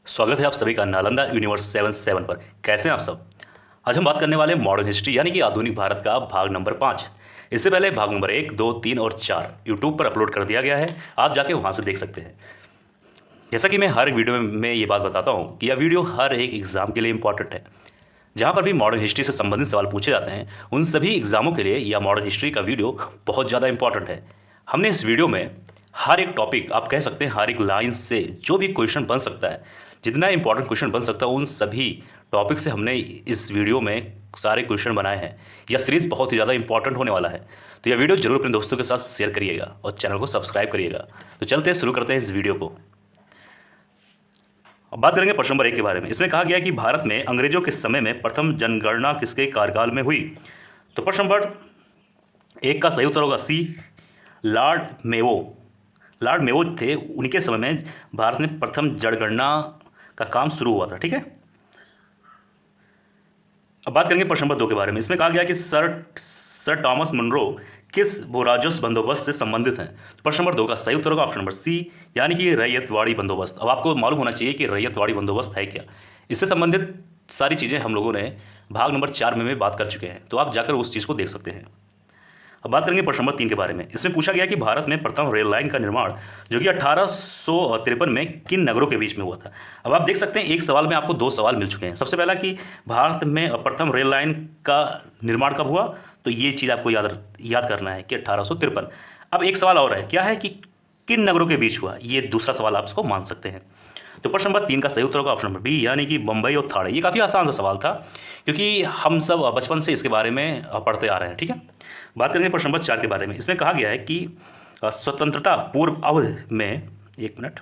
स्वागत है आप सभी का नालंदा यूनिवर्स 77 पर। कैसे हैं आप सब। आज हम बात करने वाले हैं मॉडर्न हिस्ट्री यानी कि आधुनिक भारत का भाग नंबर 5। इससे पहले भाग नंबर 1, 2, 3 और 4 यूट्यूब पर अपलोड कर दिया गया है, आप जाके वहां से देख सकते हैं। जैसा कि मैं हर वीडियो में ये बात बताता हूँ कि यह वीडियो हर एक एग्जाम के लिए इंपॉर्टेंट है। जहाँ पर भी मॉडर्न हिस्ट्री से संबंधित सवाल पूछे जाते हैं उन सभी एग्जामों के लिए यह मॉडर्न हिस्ट्री का वीडियो बहुत ज़्यादा इंपॉर्टेंट है। हमने इस वीडियो में हर एक टॉपिक, आप कह सकते हैं हर एक लाइन से जो भी क्वेश्चन बन सकता है, जितना इंपॉर्टेंट क्वेश्चन बन सकता है, उन सभी टॉपिक से हमने इस वीडियो में सारे क्वेश्चन बनाए हैं। यह सीरीज़ बहुत ही ज़्यादा इंपॉर्टेंट होने वाला है, तो यह वीडियो जरूर अपने दोस्तों के साथ शेयर करिएगा और चैनल को सब्सक्राइब करिएगा। तो चलते हैं, शुरू करते हैं इस वीडियो को। अब बात करेंगे प्रश्न नंबर 1 के बारे में। इसमें कहा गया कि भारत में अंग्रेजों के समय में प्रथम जनगणना किसके कार्यकाल में हुई। तो प्रश्न नंबर 1 का सही उत्तर होगा सी, लॉर्ड मेयो। लॉर्ड मेयो थे, उनके समय में भारत में प्रथम जनगणना का काम शुरू हुआ था। ठीक है, अब बात करेंगे प्रश्न नंबर 2 के बारे में। इसमें कहा गया कि सर टॉमस मुनरो किस भू राजस्व बंदोबस्त से संबंधित हैं। तो प्रश्न नंबर 2 का सही उत्तर होगा ऑप्शन नंबर सी, यानी कि रैयतवाड़ी बंदोबस्त। अब आपको मालूम होना चाहिए कि रैयतवाड़ी बंदोबस्त है क्या। इससे संबंधित सारी चीज़ें हम लोगों ने भाग नंबर 4 में बात कर चुके हैं, तो आप जाकर उस चीज़ को देख सकते हैं। अब बात करेंगे प्रश्न नंबर 3 के बारे में। इसमें पूछा गया कि भारत में प्रथम रेल लाइन का निर्माण जो कि 1853 में किन नगरों के बीच में हुआ था। अब आप देख सकते हैं एक सवाल में आपको 2 सवाल मिल चुके हैं। सबसे पहला कि भारत में प्रथम रेल लाइन का निर्माण कब हुआ, तो ये चीज़ आपको याद करना है कि 1853। अब एक सवाल और है, क्या है कि किन नगरों के बीच हुआ, ये दूसरा सवाल आप इसको मान सकते हैं। तो प्रश्न नंबर 3 का सही उत्तर होगा ऑप्शन नंबर बी, यानी कि बम्बई और थाने। ये काफ़ी आसान सा सवाल था क्योंकि हम सब बचपन से इसके बारे में पढ़ते आ रहे हैं। ठीक है, बात करेंगे प्रश्न नंबर 4 के बारे में। इसमें कहा गया है कि स्वतंत्रता पूर्व अवधि में, एक मिनट,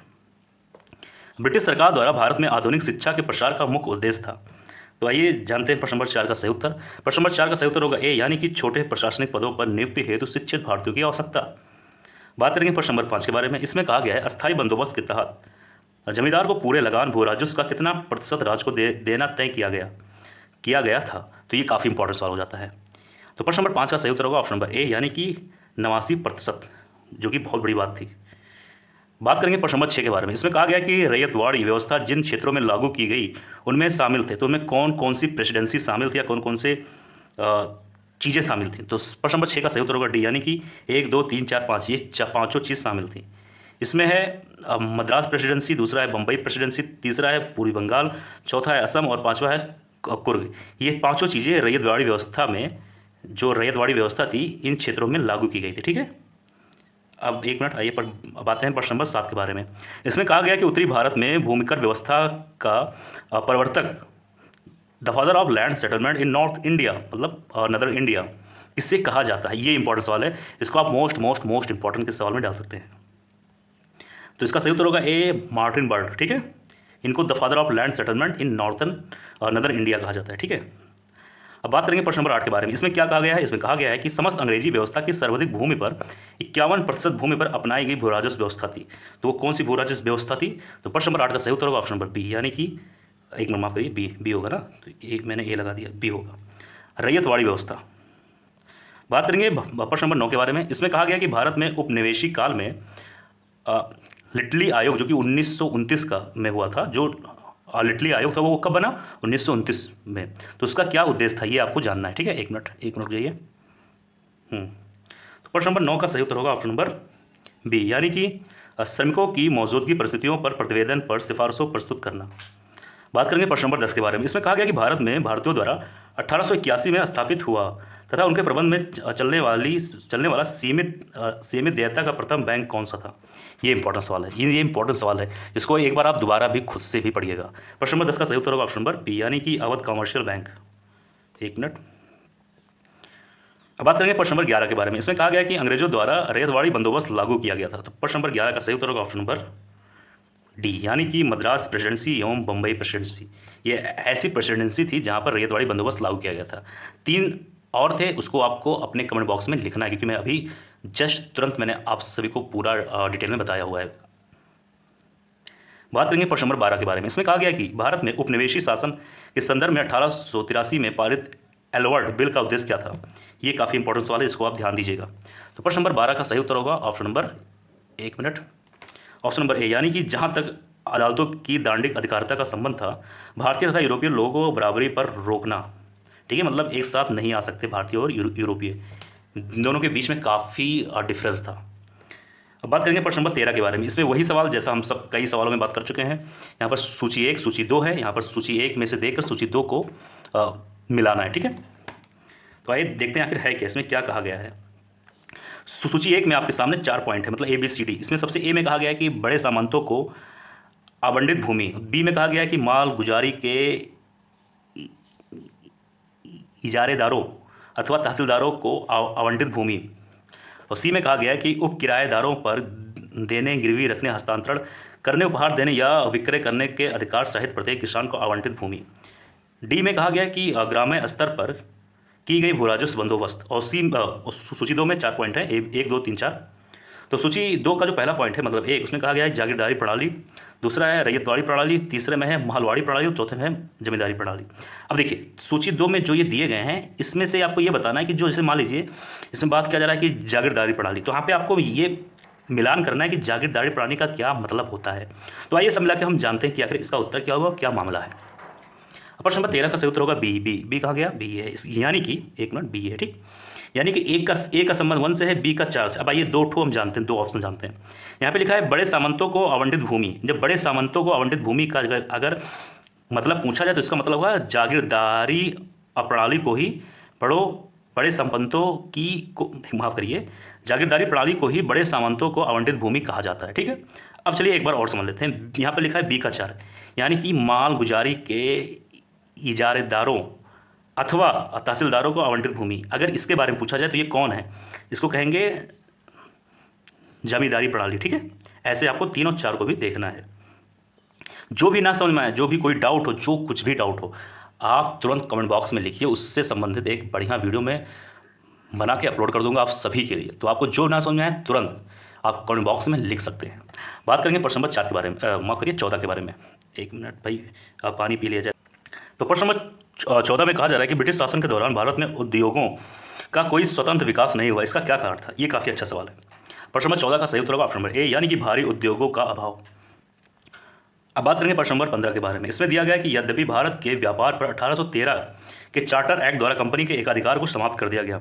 ब्रिटिश सरकार द्वारा भारत में आधुनिक शिक्षा के प्रसार का मुख्य उद्देश्य था। तो आइए जानते हैं प्रश्न नंबर 4 का सही उत्तर। प्रश्न नंबर 4 का सही उत्तर होगा ए, यानी कि छोटे प्रशासनिक पदों पर नियुक्ति हेतु शिक्षित भारतीयों की आवश्यकता। बात करेंगे प्रश्न नंबर 5 के बारे में। इसमें कहा गया है अस्थायी बंदोबस्त के तहत जमींदार को पूरे लगान भू राजस्व का कितना प्रतिशत राज्य को देना तय किया गया था। तो ये काफ़ी इंपॉर्टेंट सवाल हो जाता है। तो प्रश्न नंबर 5 का सही उत्तर होगा ऑप्शन नंबर ए, यानी कि 89%, जो कि बहुत बड़ी बात थी। बात करेंगे प्रश्न नंबर 6 के बारे में। इसमें कहा गया कि रैयतवाड़ी व्यवस्था जिन क्षेत्रों में लागू की गई उनमें शामिल थे, तो उनमें कौन कौन सी प्रेसिडेंसी शामिल थी या कौन कौन से चीज़ें शामिल थी। तो प्रश्न नंबर 6 का सही उत्तर होगा डी, यानी कि 1, 2, 3, 4, 5, ये पाँचों चीज़ शामिल थी। इसमें है मद्रास प्रेसिडेंसी, दूसरा है बम्बई प्रेसिडेंसी, तीसरा है पूर्वी बंगाल, चौथा है असम और पांचवा है कुर्ग। ये पांचों चीज़ें रैयतवाड़ी व्यवस्था में, जो रैयतवाड़ी व्यवस्था थी, इन क्षेत्रों में लागू की गई थी। ठीक है, अब एक मिनट आइए अब आते हैं प्रश्न नंबर 7 के बारे में। इसमें कहा गया कि उत्तरी भारत में भूमिकर व्यवस्था का प्रवर्तक, the father of land settlement in north India, मतलब नदर इंडिया, किससे कहा जाता है। ये इंपॉर्टेंट सवाल है, इसको आप मोस्ट इंपॉर्टेंट के सवाल में डाल सकते हैं। तो इसका सही उत्तर होगा ए, मार्टिन बर्ड। ठीक है, इनको the father of land settlement in northern और नदर इंडिया कहा जाता है। ठीक है, अब बात करेंगे प्रश्न नंबर 8 के बारे में। इसमें क्या कहा गया है। इसमें कहा गया है कि समस्त अंग्रेजी व्यवस्था की सर्वाधिक भूमि पर 51% भूमि पर अपनाई गई भू राजस्व व्यवस्था थी। तो वो कौन सी भू राजस्व व्यवस्था थी। तो प्रश्न नंबर 8 का सही उत्तर होगा ऑप्शन नंबर बी, यानी कि एक मिनट माफ करिए, बी होगा ना, तो एक मैंने ए लगा दिया, बी होगा, रैयतवाड़ी व्यवस्था। बात करेंगे प्रश्न नंबर 9 के बारे में। इसमें कहा गया कि भारत में उपनिवेशी काल में लिटली आयोग, जो कि 1929 का में हुआ था, जो लिटली आयोग था वो कब बना, 1929 में। तो उसका क्या उद्देश्य था, ये आपको जानना है। ठीक है, एक मिनट जाइए। तो प्रश्न नंबर 9 का सही उत्तर होगा ऑप्शन नंबर बी, यानी कि श्रमिकों की मौजूदगी परिस्थितियों पर प्रतिवेदन पर सिफारिशों प्रस्तुत करना। बात करेंगे प्रश्न नंबर 10 के बारे में। इसमें कहा गया कि भारत में भारतीयों द्वारा 1881 में स्थापित हुआ तथा उनके प्रबंध में चलने वाला सीमित देयता का प्रथम बैंक कौन सा था। ये इंपॉर्टेंट सवाल है, ये इंपॉर्टेंट सवाल है, इसको एक बार आप दोबारा भी खुद से भी पढ़िएगा। प्रश्न नंबर 10 का सही उत्तर होगा ऑप्शन नंबर बी, यानी कि अवध कमर्शियल बैंक। एक मिनट, अब बात करेंगे प्रश्न नंबर 11 के बारे में। इसमें कहा गया कि अंग्रेजों द्वारा रैयतवाड़ी बंदोबस्त लागू किया गया था। तो प्रश्न नंबर 11 का सही उत्तर होगा ऑप्शन नंबर डी, यानी कि मद्रास प्रेसिडेंसी एवं बम्बई प्रेसिडेंसी। ये ऐसी प्रेसिडेंसी थी जहाँ पर रैयतवाड़ी बंदोबस्त लागू किया गया था। 3 और थे, उसको आपको अपने कमेंट बॉक्स में लिखना है, क्योंकि मैं अभी जस्ट तुरंत मैंने आप सभी को पूरा डिटेल में बताया हुआ है। बात करेंगे प्रश्न नंबर 12 के बारे में। इसमें कहा गया कि भारत में उपनिवेशी शासन के संदर्भ में 1883 में पारित एलवर्ट बिल का उद्देश्य क्या था। ये काफ़ी इंपॉर्टेंट सवाल है, इसको आप ध्यान दीजिएगा। तो प्रश्न नंबर 12 का सही उत्तर होगा ऑप्शन नंबर, एक मिनट, ऑप्शन नंबर ए, यानी कि जहाँ तक अदालतों की दांडिक अधिकारिता का संबंध था भारतीय तथा यूरोपीय लोगों को बराबरी पर रोकना। ठीक है, मतलब एक साथ नहीं आ सकते भारतीय और यूरोपीय, दोनों के बीच में काफ़ी डिफरेंस था। अब बात करेंगे प्रश्न नंबर 13 के बारे में। इसमें वही सवाल जैसा हम सब कई सवालों में बात कर चुके हैं। यहाँ पर सूची 1 सूची 2 है, यहाँ पर सूची 1 में से देखकर सूची 2 को मिलाना है। ठीक है, तो आइए देखते हैं आखिर है क्या, इसमें क्या कहा गया है। सूची 1 में आपके सामने 4 पॉइंट है, मतलब ABCD। इसमें सबसे ए में कहा गया है कि बड़े सामंतों को आवंटित भूमि, बी में कहा गया है कि माल गुजारी के इजारेदारों अथवा तहसीलदारों को आवंटित भूमि, और सी में कहा गया है कि उप किराएदारों पर देने, गिरवी रखने, हस्तांतरण करने, उपहार देने या विक्रय करने के अधिकार सहित प्रत्येक किसान को आवंटित भूमि। डी में कहा गया है कि ग्राम्य स्तर पर की गई भू राजस्व बंदोबस्त, और सूची 2 में 4 पॉइंट है, 1 2 3 4। तो सूची 2 का जो पहला पॉइंट है मतलब एक, उसमें कहा गया है जागीरदारी प्रणाली, दूसरा है रैयतवाड़ी प्रणाली, तीसरे में है महलवाड़ी प्रणाली और चौथे में है जमींदारी प्रणाली। अब देखिए सूची 2 में जो ये दिए गए हैं इसमें से आपको ये बताना है कि जो, जैसे मान लीजिए इसमें बात किया जा रहा है कि जागीरदारी प्रणाली, तो यहाँ पे आपको ये मिलान करना है कि जागीरदारी प्रणाली का क्या मतलब होता है। तो आइए सब मिला के हम जानते हैं कि आखिर इसका उत्तर क्या होगा, क्या मामला है। प्रश्न नंबर 13 का सही उत्तर होगा बी। बी कहा गया, बी है, यानी कि 1 मिनट, बी है। ठीक, यानी कि ए का संबंध 1 से है, बी का 4 से। अब आइए 2 ठो हम जानते हैं, 2 ऑप्शन जानते हैं। यहाँ पे लिखा है बड़े सामंतों को आवंटित भूमि। जब बड़े सामंतों को आवंटित भूमि का अगर मतलब पूछा जाए तो इसका मतलब होगा जागीरदारी प्रणाली को ही बड़े सामंतों की को, माफ़ करिए, जागीरदारी प्रणाली को ही बड़े सामंतों को आवंटित भूमि कहा जाता है। ठीक है, अब चलिए एक बार और समझ लेते हैं। यहाँ पर लिखा है बी का 4, यानी कि माल गुजारी के इजारेदारों अथवा तहसीलदारों को आवंटित भूमि। अगर इसके बारे में पूछा जाए तो ये कौन है, इसको कहेंगे जमींदारी प्रणाली। ठीक है, ऐसे आपको 3 और 4 को भी देखना है। जो भी ना समझ में आए, जो भी कोई डाउट हो, जो कुछ भी डाउट हो, आप तुरंत कमेंट बॉक्स में लिखिए, उससे संबंधित एक बढ़िया वीडियो में बना के अपलोड कर दूंगा आप सभी के लिए। तो आपको जो ना समझ में आए तुरंत आप कमेंट बॉक्स में लिख सकते हैं। बात करेंगे प्रश्न नंबर 4 के बारे में, माफ़ करिए 14 के बारे में। 1 मिनट भाई, आप पानी पी लिया जाए। तो प्रश्न नंबर 14 में कहा जा रहा है कि ब्रिटिश शासन के दौरान भारत में उद्योगों का कोई स्वतंत्र विकास नहीं हुआ, इसका क्या कारण था। ये काफ़ी अच्छा सवाल है। प्रश्न नंबर 14 का सही उत्तर होगा ऑप्शन नंबर ए, यानी कि भारी उद्योगों का अभाव। अब बात करेंगे प्रश्न नंबर 15 के बारे में। इसमें दिया गया है कि यद्यपि भारत के व्यापार पर 1813 के चार्टर एक्ट द्वारा कंपनी के एकाधिकार को समाप्त कर दिया गया,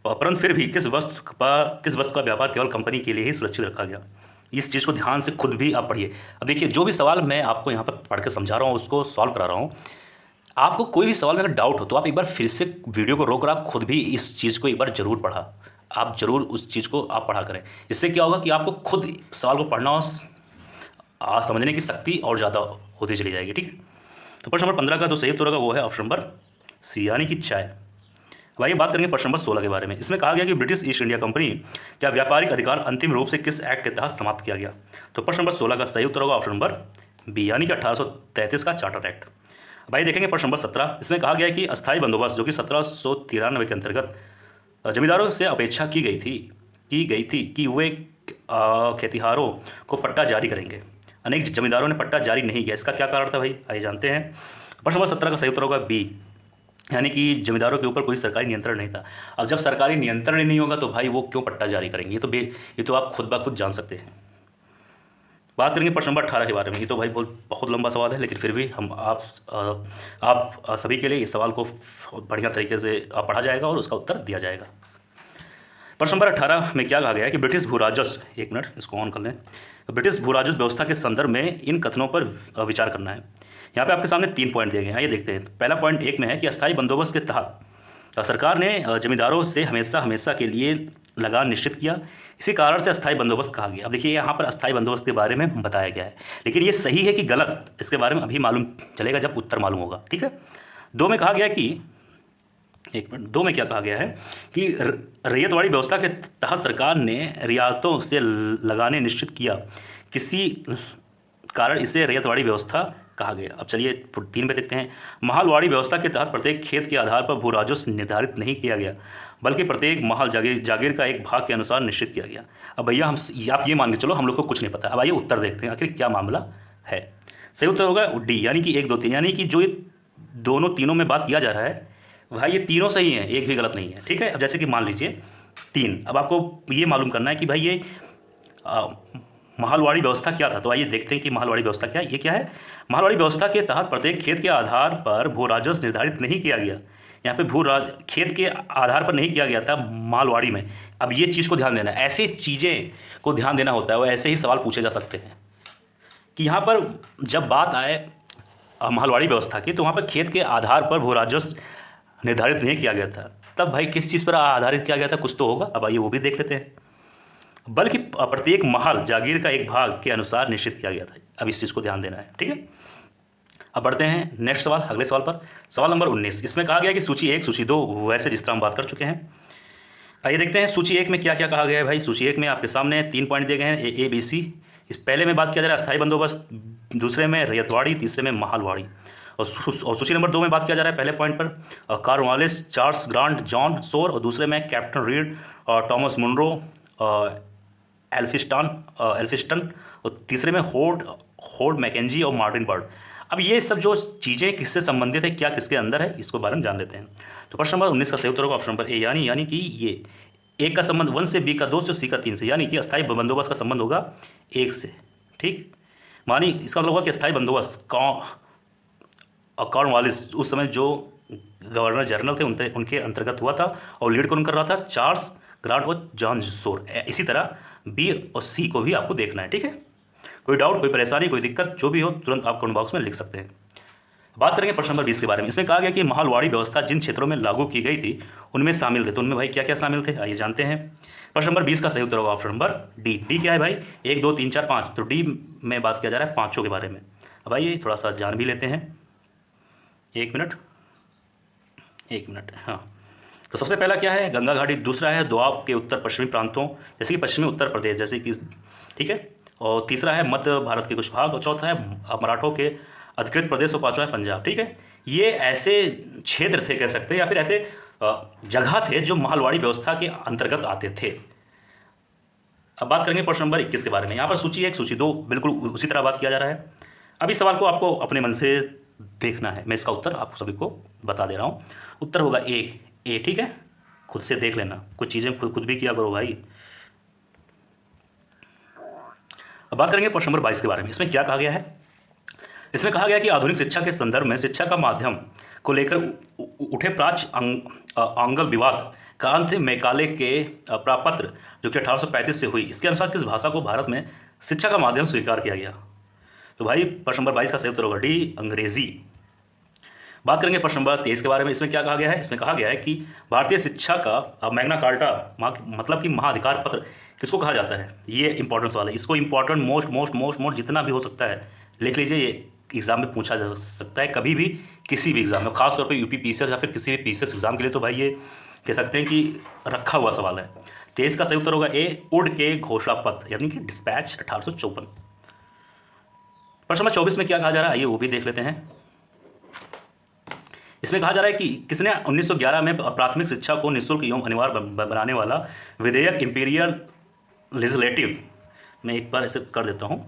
परंतु फिर भी किस वस्तु का व्यापार केवल कंपनी के लिए ही सुरक्षित रखा गया। इस चीज़ को ध्यान से खुद भी आप पढ़िए। अब देखिए जो भी सवाल मैं आपको यहाँ पर पढ़ के समझा रहा हूँ, उसको सॉल्व करा रहा हूँ। आपको कोई भी सवाल में अगर डाउट हो तो आप एक बार फिर से वीडियो को रोक कर आप खुद भी इस चीज़ को एक बार जरूर पढ़ा, आप जरूर उस चीज़ को आप पढ़ा करें। इससे क्या होगा कि आपको खुद सवाल को पढ़ना और समझने की शक्ति और ज़्यादा होती चली जाएगी। ठीक है, तो प्रश्न नंबर 15 का जो सही उत्तर होगा वो है ऑप्शन नंबर सी, यानी कि चाय। अब आइए बात करेंगे प्रश्न नंबर 16 के बारे में। इसमें कहा गया कि ब्रिटिश ईस्ट इंडिया कंपनी का व्यापारिक अधिकार अंतिम रूप से किस एक्ट के तहत समाप्त किया गया। तो प्रश्न नंबर 16 का सही उत्तर होगा ऑप्शन नंबर बी, यानी कि 1833 का चार्टर एक्ट। भाई देखेंगे प्रश्न नंबर 17। इसमें कहा गया है कि अस्थायी बंदोबस्त जो कि 1793 के अंतर्गत जमींदारों से अपेक्षा की गई थी कि वे खेतिहारों को पट्टा जारी करेंगे। अनेक जमींदारों ने पट्टा जारी नहीं किया, इसका क्या कारण था भाई, आइए जानते हैं। प्रश्न नंबर 17 का सही उत्तर होगा बी, यानी कि जमींदारों के ऊपर कोई सरकारी नियंत्रण नहीं था। अब जब सरकारी नियंत्रण ही नहीं होगा तो भाई वो क्यों पट्टा जारी करेंगे, ये तो आप खुद ब खुद जान सकते हैं। बात करेंगे प्रश्न नंबर 18 के बारे में। ये तो भाई बहुत लंबा सवाल है, लेकिन फिर भी हम आप सभी के लिए इस सवाल को बढ़िया तरीके से पढ़ा जाएगा और उसका उत्तर दिया जाएगा। प्रश्न नंबर 18 में क्या कहा गया है कि ब्रिटिश भू राजस्व, 1 मिनट इसको ऑन कर लें, ब्रिटिश भू राजस्व व्यवस्था के संदर्भ में इन कथनों पर विचार करना है। यहाँ पे आपके सामने 3 पॉइंट दिए गए हैं, ये देखते हैं। पहला पॉइंट 1 में है कि अस्थायी बंदोबस्त के तहत सरकार ने जमींदारों से हमेशा के लिए लगान निश्चित किया, इसी कारण से अस्थायी बंदोबस्त कहा गया। अब देखिए यहाँ पर अस्थायी बंदोबस्त के बारे में बताया गया है, लेकिन ये सही है कि गलत, इसके बारे में अभी मालूम चलेगा जब उत्तर मालूम होगा। ठीक है, 2 में कहा गया कि 1 मिनट, 2 में क्या कहा गया है कि रैयतवाड़ी व्यवस्था के तहत सरकार ने रियायतों से लगाने निश्चित किया, किसी कारण इसे रैयतवाड़ी व्यवस्था कहा गया। अब चलिए 3 पे देखते हैं। महलवाड़ी व्यवस्था के तहत प्रत्येक खेत के आधार पर भू राजस्व निर्धारित नहीं किया गया, बल्कि प्रत्येक महल जागीर का एक भाग के अनुसार निश्चित किया गया। अब भैया आप ये मान के चलो हम लोग को कुछ नहीं पता। अब आइए उत्तर देखते हैं आखिर क्या मामला है। सही उत्तर होगा डी, यानी कि 1 2 3, यानी कि जो ये तीनों में बात किया जा रहा है भाई ये तीनों सही हैं, एक भी गलत नहीं है। ठीक है, अब जैसे कि मान लीजिए 3, अब आपको ये मालूम करना है कि भाई ये महलवाड़ी व्यवस्था क्या था? तो आइए देखते हैं कि महलवाड़ी व्यवस्था क्या है। ये क्या है? महलवाड़ी व्यवस्था के तहत प्रत्येक खेत के आधार पर भू राजस्व निर्धारित नहीं किया गया। यहाँ पे खेत के आधार पर नहीं किया गया था महलवाड़ी में। अब ये चीज़ को ध्यान देना है, ऐसी चीज़ें को ध्यान देना होता है और ऐसे ही सवाल पूछे जा सकते हैं कि यहाँ पर जब बात आए महलवाड़ी व्यवस्था की, तो वहाँ पर खेत के आधार पर भू राजस्व निर्धारित नहीं किया गया था। तब भाई किस चीज़ पर आधारित किया गया था? कुछ तो होगा। अब आइए वो भी देख लेते हैं। बल्कि प्रत्येक महल जागीर का एक भाग के अनुसार निश्चित किया गया था। अब इस चीज़ को ध्यान देना है, ठीक है। अब बढ़ते हैं नेक्स्ट सवाल, अगले सवाल पर। सवाल नंबर 19, इसमें कहा गया कि सूची 1 सूची 2 वैसे जिस तरह हम बात कर चुके हैं। आइए देखते हैं सूची 1 में क्या क्या कहा गया है। भाई सूची 1 में आपके सामने 3 पॉइंट दिए गए हैं, ए बी सी। इस पहले में बात किया जा रहा है अस्थायी बंदोबस्त, दूसरे में रैयतवाड़ी, तीसरे में महलवाड़ी। और सूची नंबर 2 में बात किया जा रहा है पहले पॉइंट पर कॉर्नवालिस, चार्ल्स ग्रांट, जॉन सोर, और दूसरे में कैप्टन रीड और टॉमस मुनरो, एल्फिस्टन, और तीसरे में होर्ड मैकेंजी और मार्टिन बर्ड। अब ये सब जो चीज़ें किससे संबंधित है, क्या किसके अंदर है, इसको बारे में जान लेते हैं। तो प्रश्न नंबर 19 का सही उत्तर होगा ऑप्शन नंबर ए, यानी कि ये एक का संबंध 1 से, बी का 2 से, सी का 3 से, यानी कि अस्थायी बंदोबस्त का संबंध होगा 1 से। ठीक, मानी इसका मतलब होगा कि अस्थायी बंदोबस्त कॉर्नवालिस उस समय जो गवर्नर जनरल थे उनके अंतर्गत हुआ था, और लीड कौन कर रहा था? चार्ल्स ग्रांट और जॉन सोर। इसी तरह बी और सी को भी आपको देखना है, ठीक है। कोई डाउट, कोई परेशानी, कोई दिक्कत जो भी हो तुरंत आप कमेंट बॉक्स में लिख सकते हैं। बात करेंगे प्रश्न नंबर 20 के बारे में। इसमें कहा गया कि महलवाड़ी व्यवस्था जिन क्षेत्रों में लागू की गई थी उनमें शामिल थे। तो उनमें भाई क्या क्या शामिल थे, आइए जानते हैं। प्रश्न नंबर 20 का सही उत्तर होगा ऑप्शन नंबर डी। डी क्या है भाई? 1 2 3 4 5। तो डी में बात किया जा रहा है पाँचों के बारे में। अब आइए थोड़ा सा जान भी लेते हैं। एक मिनट, हाँ। तो सबसे पहला क्या है? गंगा घाटी। दूसरा है दोआब के उत्तर पश्चिमी प्रांतों जैसे कि पश्चिमी उत्तर प्रदेश, जैसे कि, ठीक है। और तीसरा है मध्य भारत के कुछ भाग, और चौथा है मराठों के अधिकृत प्रदेश, और पांचवा है पंजाब, ठीक है। ये ऐसे क्षेत्र थे कह सकते हैं, या फिर ऐसे जगह थे जो महलवाड़ी व्यवस्था के अंतर्गत आते थे। अब बात करेंगे प्रश्न नंबर 21 के बारे में। यहाँ पर सूची 1 सूची 2 बिल्कुल उसी तरह बात किया जा रहा है। अब इस सवाल को आपको अपने मन से देखना है, मैं इसका उत्तर आप सभी को बता दे रहा हूँ। उत्तर होगा ए, ठीक है। खुद से देख लेना, कुछ चीज़ें खुद भी किया करो भाई। अब बात करेंगे प्रश्न नंबर 22 के बारे में। इसमें क्या कहा गया है? इसमें कहा गया कि आधुनिक शिक्षा के संदर्भ में शिक्षा का माध्यम को लेकर उठे प्राच्य आंगल विवाद का अंत मैकाले के प्रापत्र जो कि 1835 से हुई, इसके अनुसार किस भाषा को भारत में शिक्षा का माध्यम स्वीकार किया गया? तो भाई प्रश्न नंबर 22 का सही उत्तर होगा डी, अंग्रेजी। बात करेंगे प्रश्न नंबर 23 के बारे में। इसमें क्या कहा गया है? इसमें कहा गया है कि भारतीय शिक्षा का मैग्ना कार्टा मतलब कि महाधिकार पत्र किसको कहा जाता है? ये इंपॉर्टेंट सवाल है, इसको इंपॉर्टेंट मोस्ट जितना भी हो सकता है लिख लीजिए। ये एग्जाम में पूछा जा सकता है कभी भी, किसी भी एग्जाम में, खासतौर पर यूपी पीसीएस या फिर किसी भी पीसीएस एग्जाम के लिए तो भाई ये कह सकते हैं कि रखा हुआ सवाल है। 23 का सही उत्तर होगा ए, उड के घोषणा पत्र यानी कि डिस्पैच 1854। प्रश्न नंबर 24 में क्या कहा जा रहा है, आइए वो भी देख लेते हैं। इसमें कहा जा रहा है कि किसने 1911 में प्राथमिक शिक्षा को निःशुल्क एवं अनिवार्य बनाने वाला विधेयक इंपीरियल लेजिस्लेटिव, मैं एक बार ऐसे कर देता हूँ,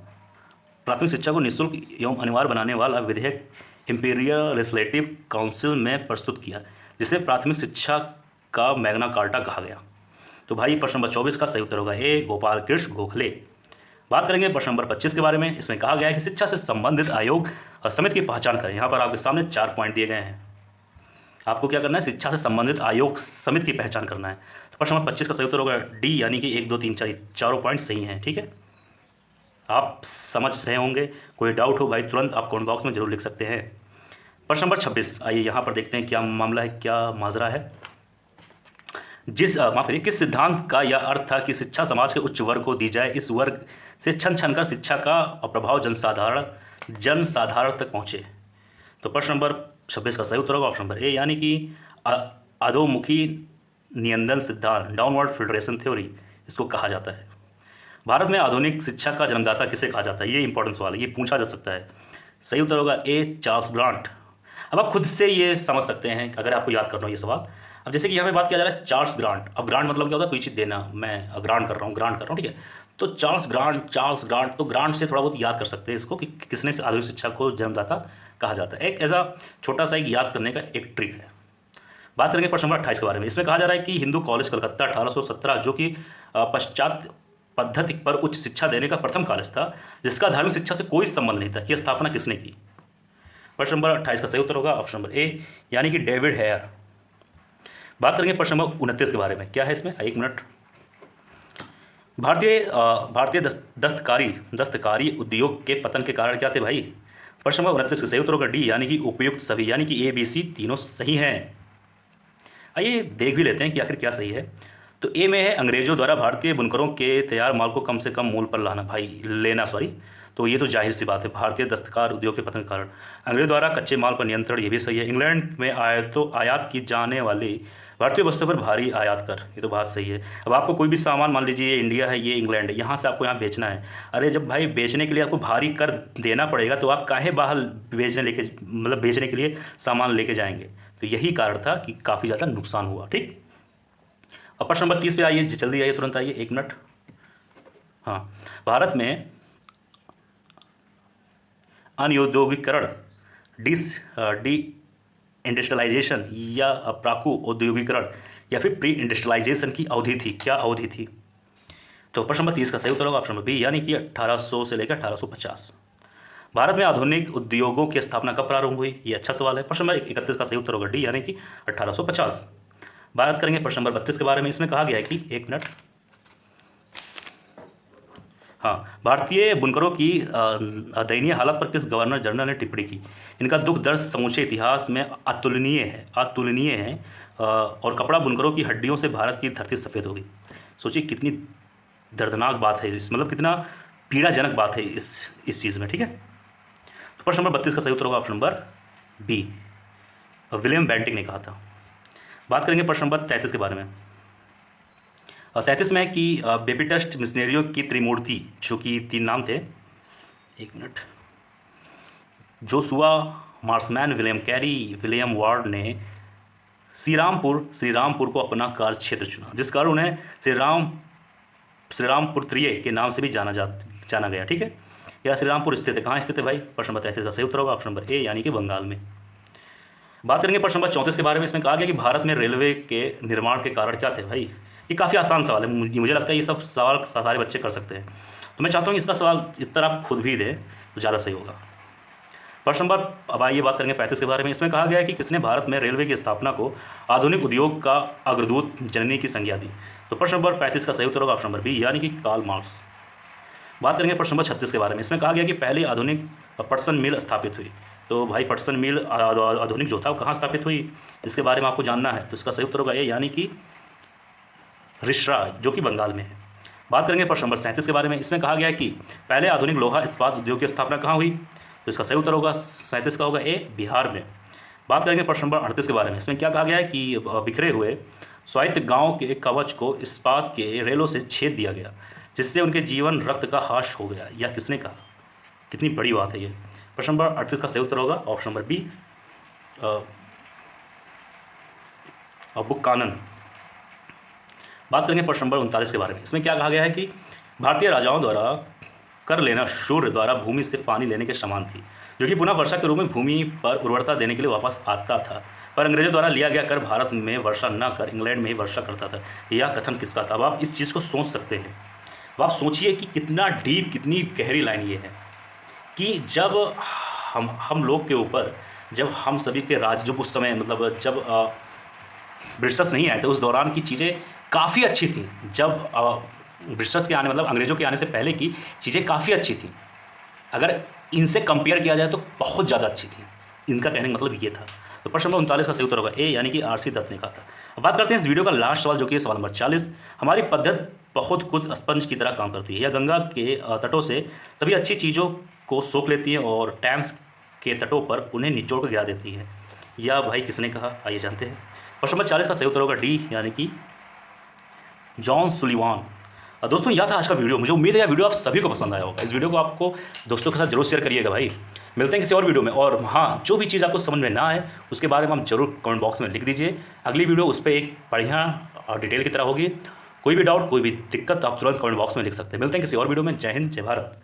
प्राथमिक शिक्षा को निःशुल्क एवं अनिवार्य बनाने वाला विधेयक इंपीरियल लेजिस्लेटिव काउंसिल में प्रस्तुत किया, जिसे प्राथमिक शिक्षा का मैग्ना कार्टा कहा गया। तो भाई प्रश्न नंबर 24 का सही उत्तर होगा ए, गोपाल कृष्ण गोखले। बात करेंगे प्रश्न नंबर 25 के बारे में। इसमें कहा गया है कि शिक्षा से संबंधित आयोग और समिति की पहचान करें। यहाँ पर आपके सामने 4 पॉइंट दिए गए हैं, आपको क्या करना है? शिक्षा से संबंधित आयोग समिति की पहचान करना है। तो प्रश्न नंबर 25 का सही उत्तर होगा डी, यानी कि 1 2 3 4 चारों पॉइंट सही हैं, ठीक है। आप समझ रहे होंगे, कोई डाउट हो भाई तुरंत आप कमेंट बॉक्स में जरूर लिख सकते हैं। प्रश्न नंबर 26, आइए यहाँ पर देखते हैं क्या मामला है, क्या माजरा है। माफ करिए, किस सिद्धांत का यह अर्थ था कि शिक्षा समाज के उच्च वर्ग को दी जाए, इस वर्ग से छन छन कर शिक्षा का प्रभाव जनसाधारण तक पहुँचे? तो प्रश्न नंबर 26 का सही उत्तर होगा ऑप्शन नंबर ए, यानी कि अधोमुखी नियंत्रण सिद्धांत, डाउनवर्ड फिल्ट्रेशन थ्योरी इसको कहा जाता है। भारत में आधुनिक शिक्षा का जन्मदाता किसे कहा जाता है? ये इंपॉर्टेंट सवाल है, ये पूछा जा सकता है। सही उत्तर होगा ए, चार्ल्स ग्रांट। अब आप खुद से ये समझ सकते हैं अगर आपको याद करना हो ये सवाल। अब जैसे कि यहाँ पे बात किया जा रहा है चार्ल्स ग्रांट। अब ग्रांट मतलब क्या होता है? कोई चीज़ देना, मैं ग्रांट कर रहा हूँ, ठीक है। तो चार्ल्स ग्रांट, तो ग्रांट से थोड़ा बहुत याद कर सकते हैं इसको कि किसने आधुनिक शिक्षा को जन्मदाता कहा जाता है। एक ऐसा छोटा सा एक याद करने का एक ट्रिक है। बात करेंगे प्रश्न नंबर 28 के बारे में। इसमें कहा जा रहा है कि हिंदू कॉलेज कलकत्ता 1817 जो कि पद्धति पर उच्च शिक्षा देने का प्रथम कॉलेज था जिसका धार्मिक शिक्षा से कोई संबंध नहीं था कि स्थापना किसने की? प्रश्न नंबर 28 का सही उत्तर होगा ऑप्शन नंबर ए यानी कि डेविड हेयर। बात करेंगे प्रश्न नंबर 29 के बारे में। क्या है इसमें? एक मिनट। भारतीय दस्तकारी उद्योग के पतन के कारण क्या थे भाई? प्रश्न नंबर 29 का सही उत्तर होगा डी यानी कि उपयुक्त सभी, यानी कि ABC तीनों सही हैं। आइए देख भी लेते हैं कि आखिर क्या सही है। तो ए में है अंग्रेजों द्वारा भारतीय बुनकरों के तैयार माल को कम से कम मूल्य पर लेना। तो ये तो जाहिर सी बात है, भारतीय दस्तकार उद्योग के पतन के कारण अंग्रेजों द्वारा कच्चे माल पर नियंत्रण, ये भी सही है। इंग्लैंड में आयात की जाने वाली भारतीय वस्तुओं पर भारी आयात कर, ये तो बात सही है। अब आपको कोई भी सामान, मान लीजिए ये इंडिया है, ये इंग्लैंड है, यहाँ से आपको यहाँ बेचना है। अरे जब भाई बेचने के लिए आपको भारी कर देना पड़ेगा तो आप काहे बाहर बेचने के लिए सामान लेके जाएंगे? तो यही कारण था कि काफ़ी ज़्यादा नुकसान हुआ। ठीक, अब प्रश्न नंबर 30 पे आइए, जल्दी आइए, तुरंत आइए, एक मिनट। हाँ, भारत में अनौद्योगिकरण, डी इंडस्ट्रियलाइजेशन या प्राकु औद्योगिकरण या फिर प्री इंडस्ट्रियलाइजेशन की अवधि थी। क्या अवधि थी? तो प्रश्न नंबर 30 का सही उत्तर होगा ऑप्शन नंबर बी यानी कि 1800 से लेकर 1850। भारत में आधुनिक उद्योगों की स्थापना कब प्रारंभ हुई? ये अच्छा सवाल है। प्रश्न नंबर 31 का सही उत्तर होगा डी यानी कि 1850। बात करेंगे प्रश्न नंबर 32 के बारे में। इसमें कहा गया है कि एक मिनट, हाँ, भारतीय बुनकरों की दयनीय हालत पर किस गवर्नर जनरल ने टिप्पणी की? इनका दुख दर्द समूचे इतिहास में अतुलनीय है और कपड़ा बुनकरों की हड्डियों से भारत की धरती सफ़ेद होगी। सोचिए कितनी दर्दनाक बात है इस, कितना पीड़ाजनक बात है इस चीज़ में। ठीक है, तो प्रश्न नंबर 32 का सही उत्तर होगा option number B, William Bentinck ने कहा था। बात करेंगे प्रश्न नंबर 33 के बारे में। 33 में है कि बेबिटस्ट मिशनरियों की त्रिमूर्ति, जो कि 3 नाम थे, एक minute, Joshua मार्समैन, William Carey, William ward ने श्रीरामपुर को अपना कार्य क्षेत्र चुना, जिस कारण उन्हें श्रीरामपुर त्रिये के नाम से भी जाना गया। ठीक है, यह श्रीरामपुर स्थित है। कहाँ स्थित है भाई? प्रश्न नंबर 33 का सही उत्तर होगा ऑप्शन नंबर ए यानी कि बंगाल में। बात करेंगे प्रश्न नंबर 34 के बारे में। इसमें कहा गया कि भारत में रेलवे के निर्माण के कारण क्या थे भाई? ये काफ़ी आसान सवाल है, मुझे लगता है ये सब सवाल सारे बच्चे कर सकते हैं। तो मैं चाहता हूँ कि इसका सवाल उत्तर आप खुद भी दें तो ज़्यादा सही होगा। प्रश्न नंबर, अब आइए बात करेंगे 35 के बारे में। इसमें कहा गया है कि किसने भारत में रेलवे की स्थापना को आधुनिक उद्योग का अग्रदूत, जननी की संज्ञा दी? तो प्रश्न नंबर 35 का सही उत्तर होगा ऑप्शन नंबर बी यानी कि कार्ल मार्क्स। बात करेंगे प्रश्न नंबर 36 के बारे में। इसमें कहा गया कि पहली आधुनिक पटसन मिल स्थापित हुई। तो भाई पटसन मिल आधुनिक जो था वो कहाँ स्थापित हुई, इसके बारे में आपको जानना है। तो इसका सही उत्तर होगा ए यानी कि रिश्रा, जो कि बंगाल में है। बात करेंगे प्रश्न नंबर 37 के बारे में। इसमें कहा गया है कि पहले आधुनिक लोहा इस्पात उद्योग की स्थापना कहाँ हुई? तो इसका सही उत्तर होगा 37 का होगा ए, बिहार में। बात करेंगे प्रश्न नंबर 38 के बारे में। इसमें क्या कहा गया है कि बिखरे हुए स्वायत्त गाँव के कवच को इस्पात के रेलों से छेद दिया गया, जिससे उनके जीवन रक्त का हाश हो गया। यह किसने कहा? कितनी बड़ी बात है ये। प्रश्न नंबर 38 का सही उत्तर होगा ऑप्शन नंबर बी, बुक्कानन। बात करेंगे प्रश्न नंबर 39 के बारे में। इसमें क्या कहा गया है कि भारतीय राजाओं द्वारा कर लेना सूर्य द्वारा भूमि से पानी लेने के समान थी, जो कि पुनः वर्षा के रूप में भूमि पर उर्वरता देने के लिए वापस आता था। पर अंग्रेजों द्वारा लिया गया कर भारत में वर्षा न कर इंग्लैंड में ही वर्षा करता था। यह कथन किसका था? अब आप इस चीज़ को सोच सकते हैं। अब आप सोचिए कि कितना डीप, कितनी गहरी लाइन ये है कि जब हम लोग के ऊपर, जब हम सभी के राज, जो उस समय जब ब्रिटिशर्स नहीं आए थे, उस दौरान की चीज़ें काफ़ी अच्छी थी। जब ब्रिटिशर्स के आने, अंग्रेज़ों के आने से पहले की चीज़ें काफ़ी अच्छी थी। अगर इनसे कंपेयर किया जाए तो बहुत ज़्यादा अच्छी थी। इनका कहने का मतलब ये था। तो प्रश्न नंबर 39 का सही उत्तर होगा ए यानी कि RC दत्त ने कहा था। अब बात करते हैं इस वीडियो का लास्ट सवाल, जो कि सवाल नंबर 40। हमारी पद्धति बहुत कुछ स्पंज की तरह काम करती है। यह गंगा के तटों से सभी अच्छी चीज़ों को सोख लेती है और टैम्स के तटों पर उन्हें निचोड़ कर गिरा देती है। यह भाई किसने कहा? आइए जानते हैं। प्रश्न नंबर 40 का सही उत्तर होगा डी यानी कि जॉन सुलिवान। दोस्तों यह था आज का वीडियो। मुझे उम्मीद है यह वीडियो आप सभी को पसंद आया होगा। इस वीडियो को आपको दोस्तों के साथ जरूर शेयर करिएगा भाई। मिलते हैं किसी और वीडियो में। और हाँ, जो भी चीज़ आपको समझ में ना आए उसके बारे में आप जरूर कमेंट बॉक्स में लिख दीजिए। अगली वीडियो उस पर एक बढ़िया डिटेल की तरह होगी। कोई भी डाउट, कोई भी दिक्कत आप तुरंत कमेंट बॉक्स में लिख सकते हैं। मिलते हैं किसी और वीडियो में। जय हिंद, जय भारत।